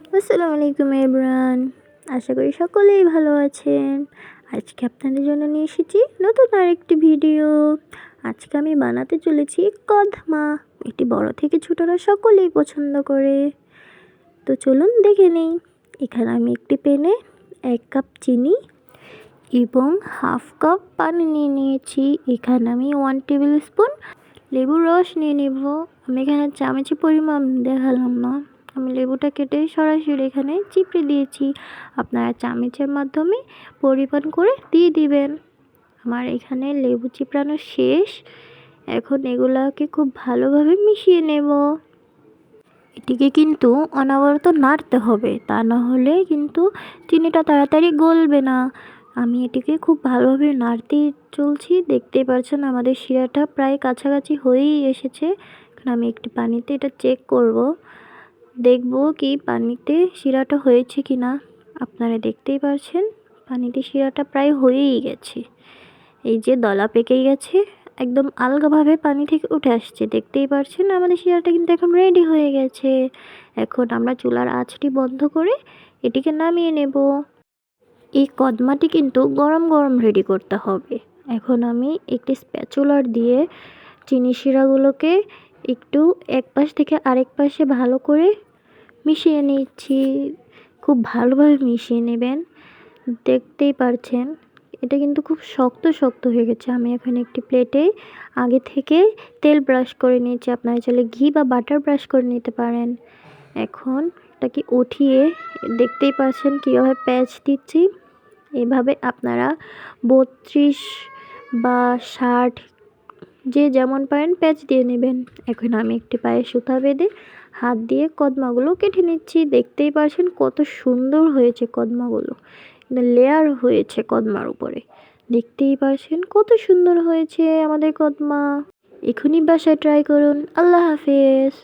আসসালামু আলাইকুম এভরিওয়ান। আশা করি সকলেই ভালো আছেন। আজকে আপনাদের জন্য নিয়ে এসেছি নতুন আরেকটি ভিডিও। আজকে আমি বানাতে চলেছি কদমা। এটি বড় থেকে ছোটরা সকলেই পছন্দ করে। তো চলুন দেখে নিই। এখানে আমি একটি প্যানে 1 কাপ চিনি এবং হাফ কাপ পানি নিয়ে নিয়েছি। এখানে আমি 1 টেবিল স্পুন লেবুর রস নিয়ে নেব। আমি এখানে চামচের পরিমাণ দেখালাম না, আমি লেবুটা কেটে সরাসরি এখানে চিপড়ে দিয়েছি। আপনারা চামচের মাধ্যমে পরিমাণ করে দিয়ে দিবেন। আমার এখানে লেবু চিপড়ানো শেষ। এখন এগুলাকে খুব ভালোভাবে মিশিয়ে নেব। এটিকে কিন্তু অনবরত নাড়তে হবে, তা না হলে কিন্তু চিনিটা তাড়াতাড়ি গলবে না। আমি এটিকে খুব ভালোভাবে নাড়তেই চলছি। দেখতেই পাচ্ছেন আমাদের শিরাটা প্রায় কাছাকাছি হয়েই এসেছে। এখন আমি একটি পানিতে এটা চেক করব, দেখব কি পানিতে শিরাটা হয়েছে কি না। আপনারা দেখতেই পাচ্ছেন পানিতে শিরাটা প্রায় হয়েই গেছে। এই যে দলা পেকেই গেছে, একদম আলগাভাবে পানি থেকে উঠে আসছে। দেখতেই পাচ্ছেন আমাদের শিরাটা কিন্তু এখন রেডি হয়ে গেছে। এখন আমরা চুলার আঁচটি বন্ধ করে এটিকে নামিয়ে নেব। এই কদমাটি কিন্তু গরম গরম রেডি করতে হবে। এখন আমি একটি স্প্যাচুলার দিয়ে চিনি শিরাগুলোকে একটু এক পাশ থেকে আরেক পাশে ভালো করে মিশিয়ে নিচ্ছি। খুব ভালোভাবে মিশিয়ে নেবেন। দেখতেই পারছেন এটা কিন্তু খুব শক্ত শক্ত হয়ে গেছে। আমি এখন একটি প্লেটে আগে থেকে তেল ব্রাশ করে নিয়েছি। আপনারা চাইলে ঘি বা বাটার ব্রাশ করে নিতে পারেন। এখন এটাকে উঠিয়ে দেখতেই পাচ্ছেন কীভাবে প্যাঁচ দিচ্ছি। এভাবে আপনারা 32 বা 60 যে যেমন পারেন প্যাঁচ দিয়ে নেবেন। এখন আমি একটি পায়ে সুতা বেঁধে হাত দিয়ে কদমাগুলো কেটে নিচ্ছি। দেখতেই পাচ্ছেন কত সুন্দর হয়েছে কদমাগুলো, লেয়ার হয়েছে কদমার উপরে। দেখতেই পাচ্ছেন কত সুন্দর হয়েছে আমাদের কদমা। এখনই বাসায় ট্রাই করুন। আল্লাহ হাফেজ।